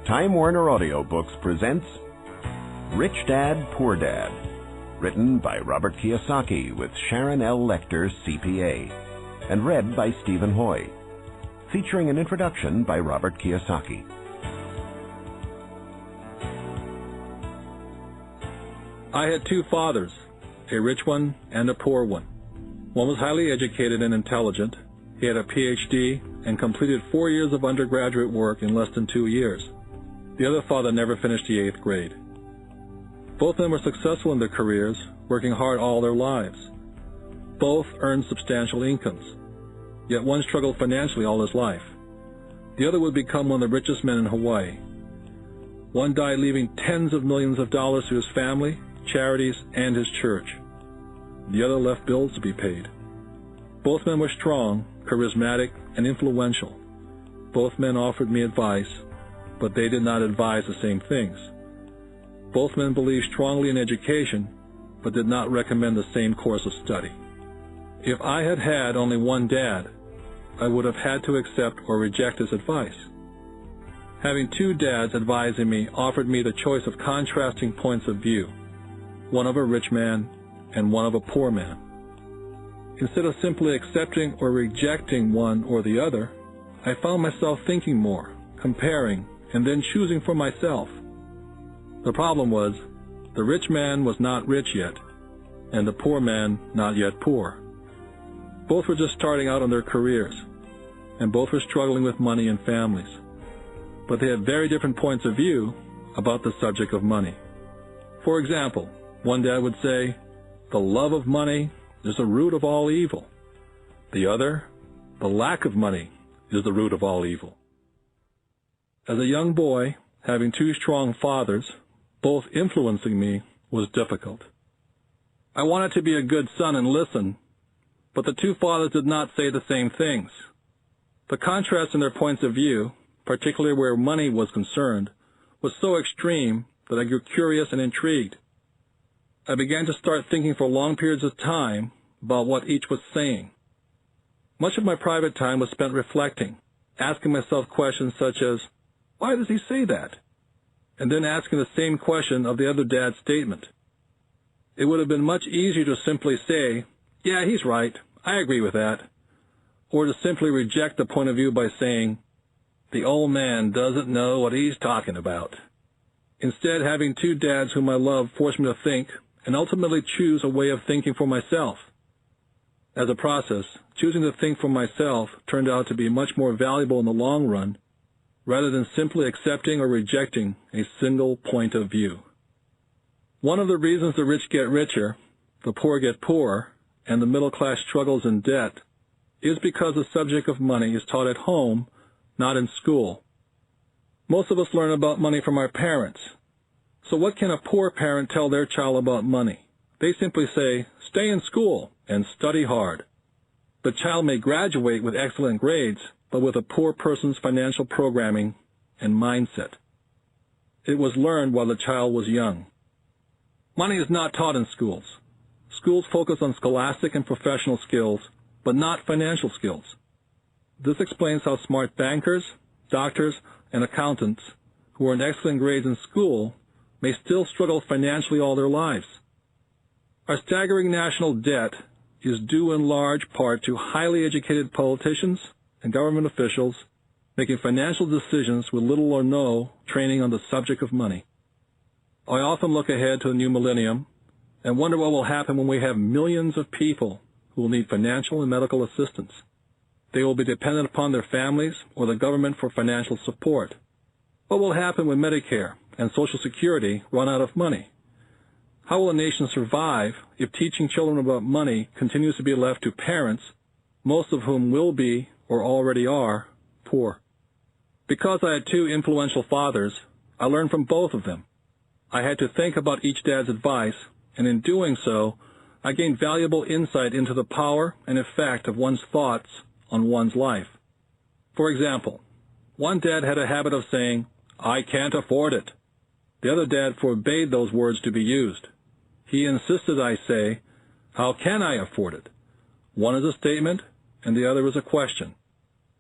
Time Warner Audiobooks presents Rich Dad, Poor Dad, written by Robert Kiyosaki with Sharon L. Lecter, CPA, and read by Stephen Hoy, featuring an introduction by Robert Kiyosaki. I had two fathers, a rich one and a poor one. One was highly educated and intelligent. He had a Ph.D. and completed 4 years of undergraduate work in less than 2 years. The other father never finished the 8th grade. Both of them were successful in their careers, working hard all their lives. Both earned substantial incomes, yet one struggled financially all his life. The other would become one of the richest men in Hawaii. One died leaving tens of millions of dollars to his family, charities, and his church. The other left bills to be paid. Both men were strong, charismatic, and influential. Both men offered me advice, but they did not advise the same things. Both men believed strongly in education, but did not recommend the same course of study. If I had had only one dad, I would have had to accept or reject his advice. Having two dads advising me offered me the choice of contrasting points of view, one of a rich man and one of a poor man. Instead of simply accepting or rejecting one or the other, I found myself thinking more, comparing, and then choosing for myself. The problem was, the rich man was not rich yet, and the poor man not yet poor. Both were just starting out on their careers, and both were struggling with money and families. But they had very different points of view about the subject of money. For example, one dad would say, "The love of money is the root of all evil." The other, "The lack of money is the root of all evil." As a young boy, having two strong fathers, both influencing me, was difficult. I wanted to be a good son and listen, but the two fathers did not say the same things. The contrast in their points of view, particularly where money was concerned, was so extreme that I grew curious and intrigued. I began to start thinking for long periods of time about what each was saying. Much of my private time was spent reflecting, asking myself questions such as, "Why does he say that?" And then asking the same question of the other dad's statement. It would have been much easier to simply say, "Yeah, he's right, I agree with that," or to simply reject the point of view by saying, "The old man doesn't know what he's talking about." Instead, having two dads whom I love forced me to think and ultimately choose a way of thinking for myself. As a process, choosing to think for myself turned out to be much more valuable in the long run, rather than simply accepting or rejecting a single point of view. One of the reasons the rich get richer, the poor get poorer, and the middle class struggles in debt is because the subject of money is taught at home, not in school. Most of us learn about money from our parents. So what can a poor parent tell their child about money? They simply say, "Stay in school and study hard." The child may graduate with excellent grades, but with a poor person's financial programming and mindset. It was learned while the child was young. Money is not taught in schools. Schools focus on scholastic and professional skills, but not financial skills. This explains how smart bankers, doctors, and accountants who earn excellent grades in school may still struggle financially all their lives. Our staggering national debt is due in large part to highly educated politicians and government officials making financial decisions with little or no training on the subject of money. I often look ahead to the new millennium and wonder what will happen when we have millions of people who will need financial and medical assistance. They will be dependent upon their families or the government for financial support. What will happen when Medicare and Social Security run out of money? How will a nation survive if teaching children about money continues to be left to parents, most of whom will be, or already are, poor? Because I had two influential fathers, I learned from both of them. I had to think about each dad's advice, and in doing so, I gained valuable insight into the power and effect of one's thoughts on one's life. For example, one dad had a habit of saying, "I can't afford it." The other dad forbade those words to be used. He insisted I say, "How can I afford it?" One is a statement, and the other is a question.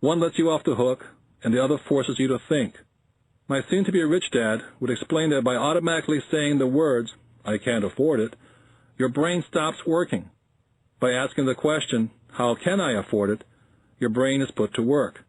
One lets you off the hook, and the other forces you to think. My soon-to-be rich dad would explain that by automatically saying the words, "I can't afford it," your brain stops working. By asking the question, "How can I afford it?" your brain is put to work.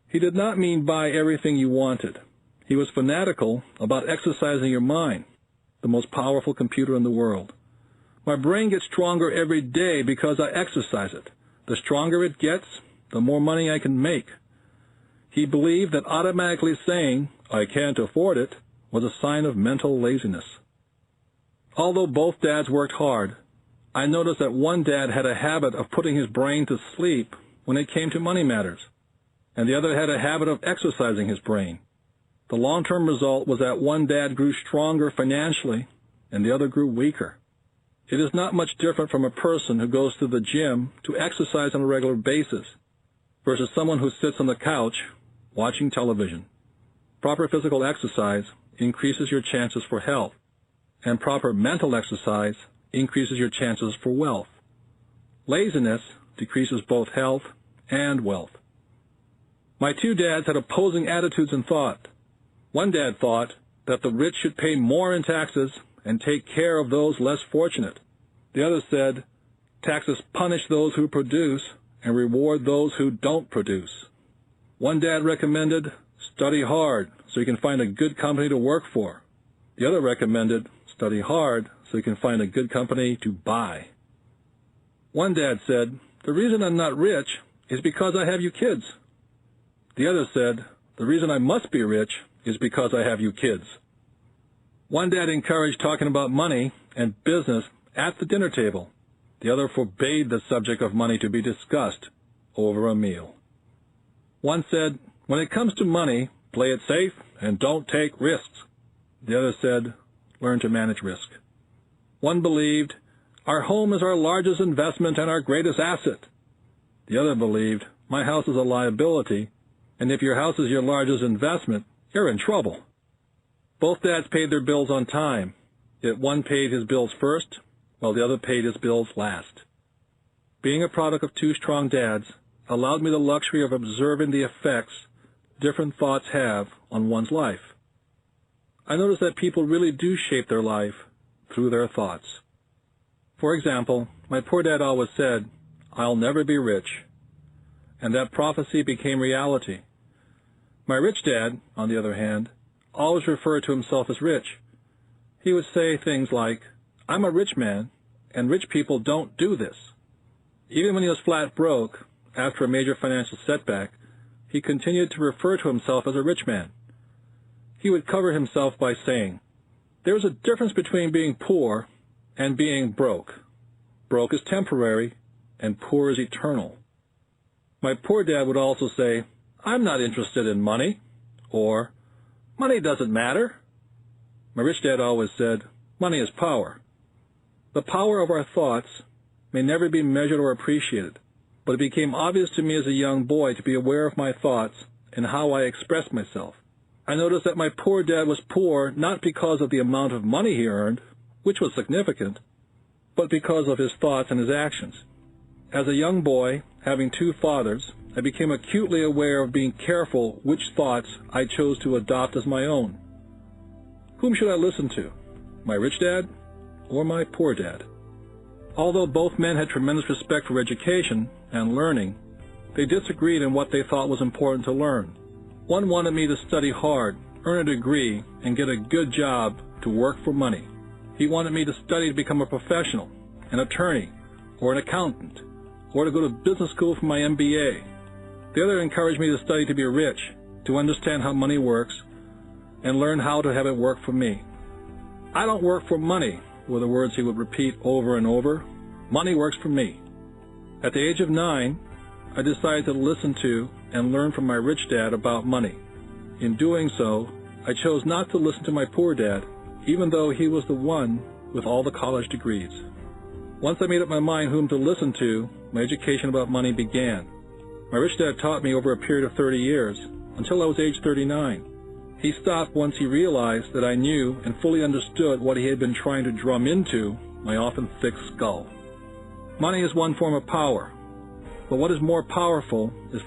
He did not mean buy everything you wanted. He was fanatical about exercising your mind, the most powerful computer in the world. My brain gets stronger every day because I exercise it. The stronger it gets, the more money I can make. He believed that automatically saying, "I can't afford it," was a sign of mental laziness. Although both dads worked hard, I noticed that one dad had a habit of putting his brain to sleep when it came to money matters, and the other had a habit of exercising his brain. The long-term result was that one dad grew stronger financially and the other grew weaker. It is not much different from a person who goes to the gym to exercise on a regular basis versus someone who sits on the couch watching television. Proper physical exercise increases your chances for health, and proper mental exercise increases your chances for wealth. Laziness decreases both health and wealth. My two dads had opposing attitudes and thought. One dad thought that the rich should pay more in taxes and take care of those less fortunate. The other said, taxes punish those who produce and reward those who don't produce. One dad recommended, study hard so you can find a good company to work for. The other recommended, study hard so you can find a good company to buy. One dad said, the reason I'm not rich is because I have you kids. The other said, the reason I must be rich is because I have you kids. One dad encouraged talking about money and business at the dinner table. The other forbade the subject of money to be discussed over a meal. One said, when it comes to money, play it safe and don't take risks. The other said, learn to manage risk. One believed, our home is our largest investment and our greatest asset. The other believed, my house is a liability, and if your house is your largest investment, you're in trouble. Both dads paid their bills on time, yet one paid his bills first, while the other paid his bills last. Being a product of two strong dads allowed me the luxury of observing the effects different thoughts have on one's life. I noticed that people really do shape their life through their thoughts. For example, my poor dad always said, I'll never be rich, and that prophecy became reality. My rich dad, on the other hand, always referred to himself as rich. He would say things like, I'm a rich man, and rich people don't do this. Even when he was flat broke, after a major financial setback, he continued to refer to himself as a rich man. He would cover himself by saying, there's a difference between being poor and being broke. Broke is temporary, and poor is eternal. My poor dad would also say, I'm not interested in money, or money doesn't matter. My rich dad always said, money is power. The power of our thoughts may never be measured or appreciated, but it became obvious to me as a young boy to be aware of my thoughts and how I expressed myself. I noticed that my poor dad was poor not because of the amount of money he earned, which was significant, but because of his thoughts and his actions. As a young boy, having two fathers, I became acutely aware of being careful which thoughts I chose to adopt as my own. Whom should I listen to, my rich dad or my poor dad? Although both men had tremendous respect for education and learning, they disagreed in what they thought was important to learn. One wanted me to study hard, earn a degree, and get a good job to work for money. He wanted me to study to become a professional, an attorney, or an accountant, or to go to business school for my MBA. The other encouraged me to study to be rich, to understand how money works, and learn how to have it work for me. I don't work for money, were the words he would repeat over and over. Money works for me. At the age of 9, I decided to listen to and learn from my rich dad about money. In doing so, I chose not to listen to my poor dad, even though he was the one with all the college degrees. Once I made up my mind whom to listen to, my education about money began. My rich dad taught me over a period of 30 years, until I was age 39. He stopped once he realized that I knew and fully understood what he had been trying to drum into my often thick skull. Money is one form of power, but what is more powerful is